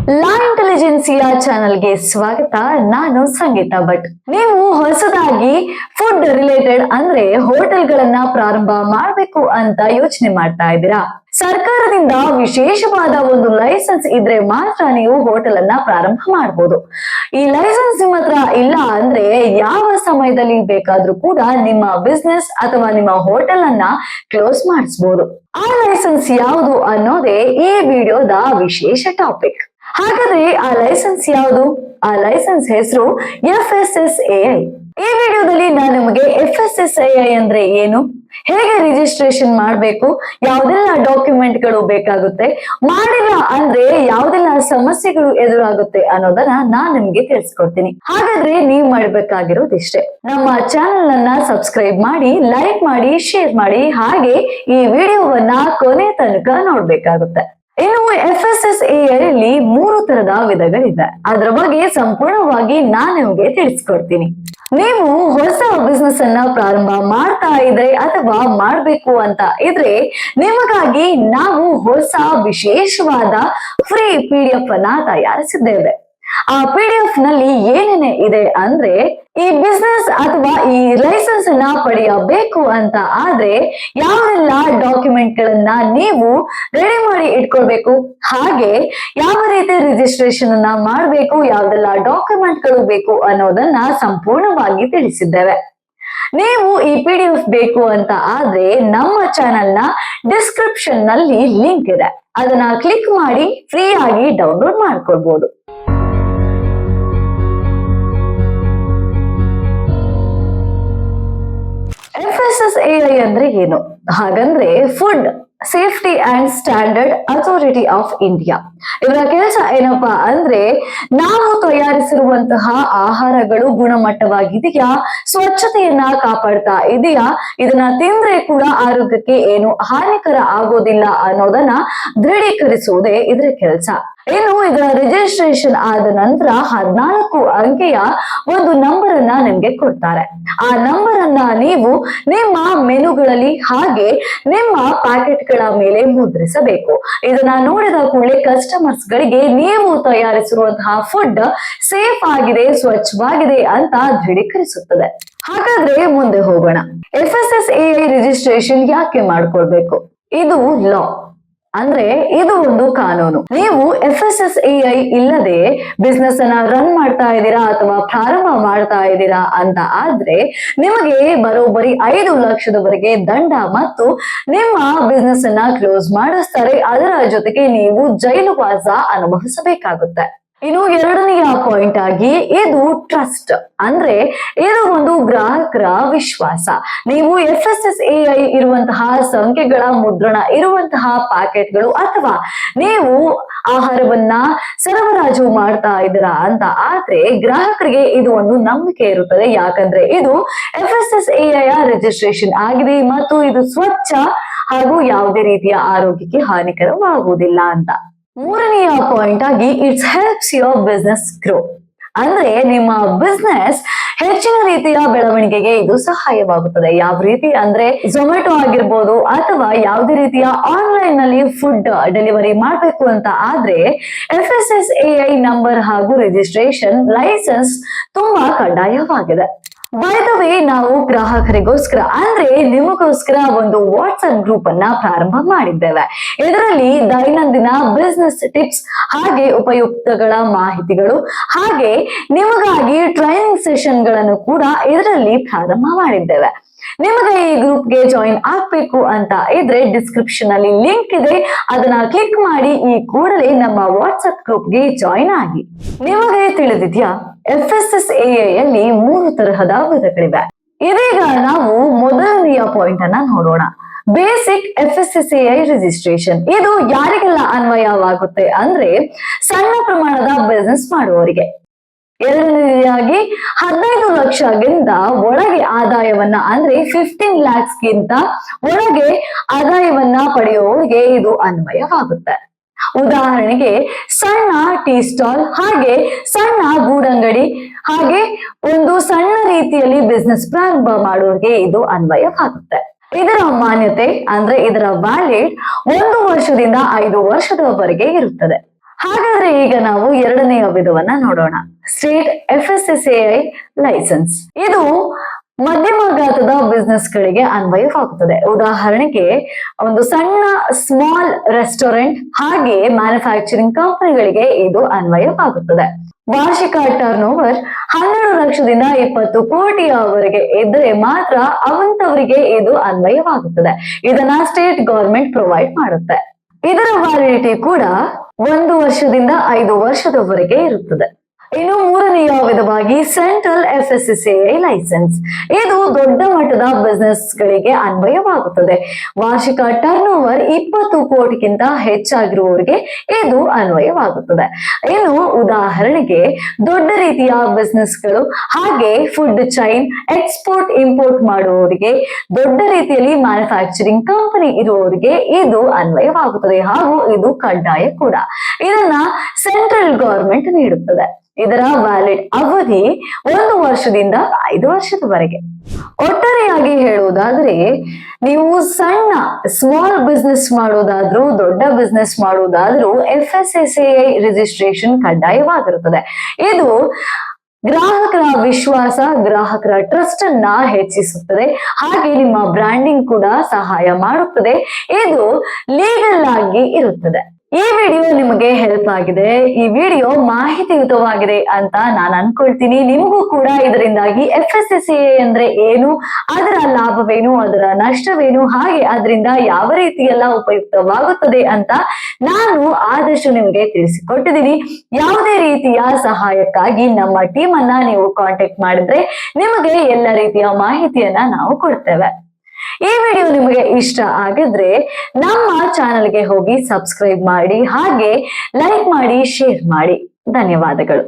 ಲಾ ಇಂಟೆಲಿಜೆನ್ಸಿಯ ಚಾನೆಲ್ಗೆ ಸ್ವಾಗತ. ನಾನು ಸಂಗೀತಾ ಭಟ್. ನೀವು ಹೊಸದಾಗಿ ಫುಡ್ ರಿಲೇಟೆಡ್ ಅಂದ್ರೆ ಹೋಟೆಲ್ಗಳನ್ನ ಪ್ರಾರಂಭ ಮಾಡಬೇಕು ಅಂತ ಯೋಚನೆ ಮಾಡ್ತಾ ಇದ್ದೀರಾ? ಸರ್ಕಾರದಿಂದ ವಿಶೇಷವಾದ ಒಂದು ಲೈಸೆನ್ಸ್ ಇದ್ರೆ ಮಾತ್ರ ನೀವು ಹೋಟೆಲ್ ಅನ್ನ ಪ್ರಾರಂಭ ಮಾಡಬಹುದು. ಈ ಲೈಸೆನ್ಸ್ ನಿಮ್ಮ ಹತ್ರ ಇಲ್ಲ ಅಂದ್ರೆ ಯಾವ ಸಮಯದಲ್ಲಿ ಬೇಕಾದ್ರೂ ಕೂಡ ನಿಮ್ಮ ಬಿಸ್ನೆಸ್ ಅಥವಾ ನಿಮ್ಮ ಹೋಟೆಲ್ ಅನ್ನ ಕ್ಲೋಸ್ ಮಾಡಿಸಬಹುದು. ಆ ಲೈಸೆನ್ಸ್ ಯಾವುದು ಅನ್ನೋದೇ ಈ ವಿಡಿಯೋದ ವಿಶೇಷ ಟಾಪಿಕ್. ಹಾಗಾದ್ರೆ ಆ ಲೈಸೆನ್ಸ್ ಯಾವುದು? ಆ ಲೈಸೆನ್ಸ್ ಹೆಸರು FSSAI. ಈ ವಿಡಿಯೋದಲ್ಲಿ ನಾನು ನಿಮಗೆ FSSAI ಅಂದ್ರೆ ಏನು, ಹೇಗೆ ರಿಜಿಸ್ಟ್ರೇಷನ್ ಮಾಡಬೇಕು, ಯಾವ್ದೆಲ್ಲ ಡಾಕ್ಯುಮೆಂಟ್ ಗಳು ಬೇಕಾಗುತ್ತೆ, ಮಾಡಿಲ್ಲ ಅಂದ್ರೆ ಯಾವ್ದೆಲ್ಲ ಸಮಸ್ಯೆಗಳು ಎದುರಾಗುತ್ತೆ ಅನ್ನೋದನ್ನ ನಾನ್ ನಿಮ್ಗೆ ತಿಳಿಸ್ಕೊಡ್ತೀನಿ. ಹಾಗಾದ್ರೆ ನೀವ್ ಮಾಡ್ಬೇಕಾಗಿರೋದಿಷ್ಟೇ, ನಮ್ಮ ಚಾನೆಲ್ ಅನ್ನ ಸಬ್ಸ್ಕ್ರೈಬ್ ಮಾಡಿ, ಲೈಕ್ ಮಾಡಿ, ಶೇರ್ ಮಾಡಿ, ಹಾಗೆ ಈ ವಿಡಿಯೋವನ್ನ ಕೊನೆ ತನಕ ನೋಡ್ಬೇಕಾಗುತ್ತೆ. ಇನ್ನು FSSAI ಅಲ್ಲಿ 3 ತರದ ವಿಧಗಳಿವೆ. ಅದರ ಬಗ್ಗೆ ಸಂಪೂರ್ಣವಾಗಿ ನಾನ್ ನಿಮ್ಗೆ ತಿಳಿಸ್ಕೊಡ್ತೀನಿ. ನೀವು ಹೊಸ ಬಿಸ್ನೆಸ್ ಅನ್ನ ಪ್ರಾರಂಭ ಮಾಡ್ತಾ ಇದ್ರೆ ಅಥವಾ ಮಾಡ್ಬೇಕು ಅಂತ ಇದ್ರೆ ನಿಮಗಾಗಿ ನಾವು ಹೊಸ ವಿಶೇಷವಾದ ಫ್ರೀ PDF ಅನ್ನ ತಯಾರಿಸಿದ್ದೇವೆ. ಆ PDF ನಲ್ಲಿ ಏನೇನೆ ಇದೆ ಅಂದ್ರೆ, ಈ ಬಿಸ್ನೆಸ್ ಅಥವಾ ಈ ಲೈಸೆನ್ಸ್ ಅನ್ನ ಪಡೆಯಬೇಕು ಅಂತ ಆದ್ರೆ ಯಾವೆಲ್ಲ ಡಾಕ್ಯುಮೆಂಟ್ ಗಳನ್ನ ನೀವು ರೆಡಿ ಮಾಡಿ ಇಟ್ಕೊಳ್ಬೇಕು, ಹಾಗೆ ಯಾವ ರೀತಿ ರಿಜಿಸ್ಟ್ರೇಷನ್ ಅನ್ನ ಮಾಡಬೇಕು, ಯಾವೆಲ್ಲ ಡಾಕ್ಯುಮೆಂಟ್ ಗಳು ಬೇಕು ಅನ್ನೋದನ್ನ ಸಂಪೂರ್ಣವಾಗಿ ತಿಳಿಸಿದ್ದೇವೆ. ನೀವು ಈ PDF ಬೇಕು ಅಂತ ಆದ್ರೆ ನಮ್ಮ ಚಾನೆಲ್ ನ ಡಿಸ್ಕ್ರಿಪ್ಷನ್ ನಲ್ಲಿ ಲಿಂಕ್ ಇದೆ, ಅದನ್ನ ಕ್ಲಿಕ್ ಮಾಡಿ ಫ್ರೀ ಆಗಿ ಡೌನ್ಲೋಡ್ ಮಾಡ್ಕೊಳ್ಬಹುದು. FSSAI ಅಂದ್ರೆ ಏನು? ಹಾಗಂದ್ರೆ food safety and standard authority of India. ಇವರ ಕೆಲಸ ಏನಪ್ಪಾ ಅಂದ್ರೆ, ನಾವು ತಯಾರಿಸಿರುವಂತಹ ಆಹಾರಗಳು ಗುಣಮಟ್ಟವಾಗಿದೆಯಾ, ಸ್ವಚ್ಛತೆಯನ್ನ ಕಾಪಾಡ್ತಾ ಇದೆಯಾ, ಇದನ್ನ ತಿಂದ್ರೆ ಕೂಡ ಆರೋಗ್ಯಕ್ಕೆ ಏನು ಹಾನಿಕರ ಆಗೋದಿಲ್ಲ ಅನ್ನೋದನ್ನ ದೃಢೀಕರಿಸುವುದೇ ಇದರ ಕೆಲಸ. ಇನ್ನು ಇದರ ರಿಜಿಸ್ಟ್ರೇಷನ್ ಆದ ನಂತರ 14 ಅಂಕೆಯ ಒಂದು ನಂಬರ್ ಅನ್ನ ನಿಮ್ಗೆ ಕೊಡ್ತಾರೆ. ಆ ನಂಬರ್ ಅನ್ನ ನೀವು ನಿಮ್ಮ ಮೆನುಗಳಲ್ಲಿ ಹಾಗೆ ನಿಮ್ಮ ಪ್ಯಾಕೆಟ್ ಗಳ ಮೇಲೆ ಮುದ್ರಿಸಬೇಕು. ಇದನ್ನ ನೋಡಿದ ಕೂಡಲೇ ಕಸ್ಟಮರ್ಸ್ ಗಳಿಗೆ ನೀವು ತಯಾರಿಸಿರುವಂತಹ ಫುಡ್ ಸೇಫ್ ಆಗಿದೆ, ಸ್ವಚ್ಛವಾಗಿದೆ ಅಂತ ದೃಢೀಕರಿಸುತ್ತದೆ. ಹಾಗಾದ್ರೆ ಮುಂದೆ ಹೋಗೋಣ. FSSAI ರಿಜಿಸ್ಟ್ರೇಷನ್ ಯಾಕೆ ಮಾಡ್ಕೊಳ್ಬೇಕು? ಇದು ಲಾ ಅಂದ್ರೆ ಇದು ಒಂದು ಕಾನೂನು. ನೀವು FSSAI ಇಲ್ಲದೆ ಬಿಸ್ನೆಸ್ ಅನ್ನ ರನ್ ಮಾಡ್ತಾ ಇದ್ದೀರಾ ಅಥವಾ ಪ್ರಾರಂಭ ಮಾಡ್ತಾ ಇದ್ದೀರಾ ಅಂತ ಆದ್ರೆ ನಿಮಗೆ ಬರೋಬ್ಬರಿ 5 ಲಕ್ಷದವರೆಗೆ ದಂಡ ಮತ್ತು ನಿಮ್ಮ ಬಿಸ್ನೆಸ್ ಅನ್ನ ಕ್ಲೋಸ್ ಮಾಡಿಸ್ತಾರೆ. ಅದರ ಜೊತೆಗೆ ನೀವು ಜೈಲು ವಾಸ ಅನುಭವಿಸಬೇಕಾಗುತ್ತೆ. ಇನ್ನು ಎರಡನೆಯ ಪಾಯಿಂಟ್ ಆಗಿ ಇದು ಟ್ರಸ್ಟ್ ಅಂದ್ರೆ ಇದು ಒಂದು ಗ್ರಾಹಕರ ವಿಶ್ವಾಸ. ನೀವು FSSAI ಇರುವಂತಹ ಸಂಖ್ಯೆಗಳ ಮುದ್ರಣ ಇರುವಂತಹ ಪ್ಯಾಕೆಟ್ಗಳು ಅಥವಾ ನೀವು ಆಹಾರವನ್ನ ಸರಬರಾಜು ಮಾಡ್ತಾ ಇದ್ದೀರಾ ಅಂತ ಆದ್ರೆ ಗ್ರಾಹಕರಿಗೆ ಇದು ಒಂದು ನಂಬಿಕೆ ಇರುತ್ತದೆ. ಯಾಕಂದ್ರೆ ಇದು FSSAI ರಿಜಿಸ್ಟ್ರೇಷನ್ ಆಗಿದೆ ಮತ್ತು ಇದು ಸ್ವಚ್ಛ ಹಾಗೂ ಯಾವುದೇ ರೀತಿಯ ಆರೋಗ್ಯಕ್ಕೆ ಹಾನಿಕರವಾಗುವುದಿಲ್ಲ ಅಂತ. ಮೂರನೆಯ ಪಾಯಿಂಟ್ ಆಗಿ it's helps your business grow ಅಂದ್ರೆ ನಿಮ್ಮ ಬಿಸ್ನೆಸ್ ಹೆಚ್ಚಿನ ರೀತಿಯ ಬೆಳವಣಿಗೆಗೆ ಇದು ಸಹಾಯವಾಗುತ್ತದೆ. ಯಾವ ರೀತಿ ಅಂದ್ರೆ ಝೊಮ್ಯಾಟೊ ಆಗಿರ್ಬೋದು ಅಥವಾ ಯಾವುದೇ ರೀತಿಯ ಆನ್ಲೈನ್ ನಲ್ಲಿ ಫುಡ್ ಡೆಲಿವರಿ ಮಾಡ್ಬೇಕು ಅಂತ ಆದ್ರೆ FSSAI ನಂಬರ್ ಹಾಗೂ ರಿಜಿಸ್ಟ್ರೇಷನ್ ಲೈಸೆನ್ಸ್ ತುಂಬಾ ಕಡ್ಡಾಯವಾಗಿದೆ. ಬೈ ದ ವೇ, ನಾವು ಗ್ರಾಹಕರಿಗೋಸ್ಕರ ಅಂದ್ರೆ ನಿಮಗೋಸ್ಕರ ಒಂದು ವಾಟ್ಸ್ಆಪ್ ಗ್ರೂಪ್ ಅನ್ನ ಪ್ರಾರಂಭ ಮಾಡಿದ್ದೇವೆ. ಇದರಲ್ಲಿ ದೈನಂದಿನ ಬಿಸ್ನೆಸ್ ಟಿಪ್ಸ್ ಹಾಗೆ ಉಪಯುಕ್ತಗಳ ಮಾಹಿತಿಗಳು ಹಾಗೆ ನಿಮಗಾಗಿ ಟ್ರೈನಿಂಗ್ ಸೆಷನ್ ಗಳನ್ನು ಕೂಡ ಇದರಲ್ಲಿ ಪ್ರಾರಂಭ ಮಾಡಿದ್ದೇವೆ. ನಿಮಗೆ ಈ ಗ್ರೂಪ್ಗೆ ಜಾಯಿನ್ ಆಗ್ಬೇಕು ಅಂತ ಇದ್ರೆ ಡಿಸ್ಕ್ರಿಪ್ಷನ್ ಅಲ್ಲಿ ಲಿಂಕ್ ಇದೆ, ಅದನ್ನ ಕ್ಲಿಕ್ ಮಾಡಿ ಈ ಕೂಡಲೇ ನಮ್ಮ ವಾಟ್ಸ್ಆಪ್ ಗ್ರೂಪ್ಗೆ ಜಾಯಿನ್ ಆಗಿ. ನಿಮಗೆ ತಿಳಿದಿದ್ಯಾ FSSAI ಅಲ್ಲಿ 3 ತರಹದ ವಿಧಗಳಿವೆ. ಇದೀಗ ನಾವು ಮೊದಲನೆಯ ಪಾಯಿಂಟ್ ಅನ್ನ ನೋಡೋಣ. Basic FSSAI registration. ಇದು ಯಾರಿಗೆಲ್ಲ ಅನ್ವಯವಾಗುತ್ತೆ ಅಂದ್ರೆ ಸಣ್ಣ ಪ್ರಮಾಣದ ಬಿಸ್ನೆಸ್ ಮಾಡುವವರಿಗೆ. ಎರಡನೇದಾಗಿ 15 ಲಕ್ಷಗಿಂತ ಒಳಗೆ ಆದಾಯವನ್ನ ಅಂದ್ರೆ 15 lakhs ಗಿಂತ ಒಳಗೆ ಆದಾಯವನ್ನ ಪಡೆಯುವವರಿಗೆ ಇದು ಅನ್ವಯವಾಗುತ್ತೆ. ಉದಾಹರಣೆಗೆ ಸಣ್ಣ ಟೀ ಸ್ಟಾಲ್ ಹಾಗೆ ಸಣ್ಣ ಗೂಡಂಗಡಿ ಹಾಗೆ ಒಂದು ಸಣ್ಣ ರೀತಿಯಲ್ಲಿ ಬಿಸ್ನೆಸ್ ಪ್ರಾರಂಭ ಮಾಡುವವರಿಗೆ ಇದು ಅನ್ವಯವಾಗುತ್ತೆ. ಇದರ ಮಾನ್ಯತೆ ಅಂದ್ರೆ ಇದರ ವ್ಯಾಲಿಡ್ 1 ವರ್ಷದಿಂದ 5 ವರ್ಷದವರೆಗೆ ಇರುತ್ತದೆ. ಹಾಗಾದ್ರೆ ಈಗ ನಾವು ಎರಡನೆಯ ವಿಧವನ್ನ ನೋಡೋಣ. State FSSAI licence. ಇದು ಮಧ್ಯಮ ಗಾತ್ರದ ಬಿಸ್ನೆಸ್ ಗಳಿಗೆ ಅನ್ವಯವಾಗುತ್ತದೆ. ಉದಾಹರಣೆಗೆ ಒಂದು ಸಣ್ಣ ಸ್ಮಾಲ್ ರೆಸ್ಟೋರೆಂಟ್ ಹಾಗೆ ಮ್ಯಾನುಫ್ಯಾಕ್ಚರಿಂಗ್ ಕಂಪನಿಗಳಿಗೆ ಇದು ಅನ್ವಯವಾಗುತ್ತದೆ. ವಾರ್ಷಿಕ ಟರ್ನ್ ಓವರ್ 12 ಲಕ್ಷದಿಂದ 20 ಕೋಟಿಯವರೆಗೆ ಇದ್ರೆ ಮಾತ್ರ ಅವಂತವರಿಗೆ ಇದು ಅನ್ವಯವಾಗುತ್ತದೆ. ಇದನ್ನ ಸ್ಟೇಟ್ ಗವರ್ಮೆಂಟ್ ಪ್ರೊವೈಡ್ ಮಾಡುತ್ತೆ. ಇದರ ವ್ಯಾಲಿಡಿಟಿ ಕೂಡ 1 ವರ್ಷದಿಂದ 5 ವರ್ಷದವರೆಗೆ ಇರುತ್ತದೆ. ಇನ್ನು ಮೂರನೆಯ ವಿಧವಾಗಿ ಸೆಂಟ್ರಲ್ FSSAI ಲೈಸೆನ್ಸ್. ಇದು ದೊಡ್ಡ ಮಟ್ಟದ ಬಿಸ್ನೆಸ್ ಗಳಿಗೆ ಅನ್ವಯವಾಗುತ್ತದೆ. ವಾರ್ಷಿಕ ಟರ್ನ್ ಓವರ್ 20 ಕೋಟಿಗಿಂತ ಹೆಚ್ಚಾಗಿರುವವರಿಗೆ ಇದು ಅನ್ವಯವಾಗುತ್ತದೆ. ಇನ್ನು ಉದಾಹರಣೆಗೆ ದೊಡ್ಡ ರೀತಿಯ ಬಿಸ್ನೆಸ್ ಗಳು ಹಾಗೆ ಫುಡ್ ಚೈನ್, ಎಕ್ಸ್ಪೋರ್ಟ್ ಇಂಪೋರ್ಟ್ ಮಾಡುವವರಿಗೆ, ದೊಡ್ಡ ರೀತಿಯಲ್ಲಿ ಮ್ಯಾನುಫ್ಯಾಕ್ಚರಿಂಗ್ ಕಂಪನಿ ಇರುವವರಿಗೆ ಇದು ಅನ್ವಯವಾಗುತ್ತದೆ ಹಾಗೂ ಇದು ಕಡ್ಡಾಯ ಕೂಡ. ಇದನ್ನ ಸೆಂಟ್ರಲ್ ಗವರ್ಮೆಂಟ್ ನೀಡುತ್ತದೆ. ಇದರ ವ್ಯಾಲಿಡ್ ಅವಧಿ 1 ವರ್ಷದಿಂದ 5 ವರ್ಷದವರೆಗೆ. ಒಟ್ಟಾರೆಯಾಗಿ ಹೇಳುವುದಾದ್ರೆ, ನೀವು ಸಣ್ಣ ಸ್ಮಾಲ್ ಬಿಸ್ನೆಸ್ ಮಾಡೋದಾದ್ರೂ ದೊಡ್ಡ ಬಿಸ್ನೆಸ್ ಮಾಡೋದಾದ್ರೂ FSSAI ರಿಜಿಸ್ಟ್ರೇಷನ್ ಕಡ್ಡಾಯವಾಗಿರುತ್ತದೆ. ಇದು ಗ್ರಾಹಕರ ವಿಶ್ವಾಸ, ಗ್ರಾಹಕರ ಟ್ರಸ್ಟ್ ಅನ್ನ ಹೆಚ್ಚಿಸುತ್ತದೆ ಹಾಗೆ ನಿಮ್ಮ ಬ್ರ್ಯಾಂಡಿಂಗ್ ಕೂಡ ಸಹಾಯ ಮಾಡುತ್ತದೆ. ಇದು ಲೀಗಲ್ ಆಗಿ ಇರುತ್ತದೆ. ಈ ವಿಡಿಯೋ ನಿಮಗೆ ಹೆಲ್ಪ್ ಆಗಿದೆ, ಈ ವಿಡಿಯೋ ಮಾಹಿತಿಯುತವಾಗಿದೆ ಅಂತ ನಾನು ಅನ್ಕೊಳ್ತೀನಿ. ನಿಮಗೂ ಕೂಡ ಇದರಿಂದಾಗಿ FSSAI ಅಂದ್ರೆ ಏನು, ಅದರ ಲಾಭವೇನು, ಅದರ ನಷ್ಟವೇನು, ಹಾಗೆ ಅದರಿಂದ ಯಾವ ರೀತಿಯೆಲ್ಲ ಉಪಯುಕ್ತವಾಗುತ್ತದೆ ಅಂತ ನಾನು ಆದಷ್ಟು ನಿಮಗೆ ತಿಳಿಸಿಕೊಟ್ಟಿದ್ದೀನಿ. ಯಾವುದೇ ರೀತಿಯ ಸಹಾಯಕ್ಕಾಗಿ ನಮ್ಮ ಟೀಮ್ ಅನ್ನ ನೀವು ಕಾಂಟ್ಯಾಕ್ಟ್ ಮಾಡಿದ್ರೆ ನಿಮಗೆ ಎಲ್ಲ ರೀತಿಯ ಮಾಹಿತಿಯನ್ನ ನಾವು ಕೊಡ್ತೇವೆ. ಈ ವಿಡಿಯೋ ನಿಮಗೆ ಇಷ್ಟ ಆಗಿದ್ರೆ ನಮ್ಮ ಚಾನೆಲ್ಗೆ ಹೋಗಿ ಸಬ್ಸ್ಕ್ರೈಬ್ ಮಾಡಿ ಹಾಗೆ ಲೈಕ್ ಮಾಡಿ, ಶೇರ್ ಮಾಡಿ. ಧನ್ಯವಾದಗಳು.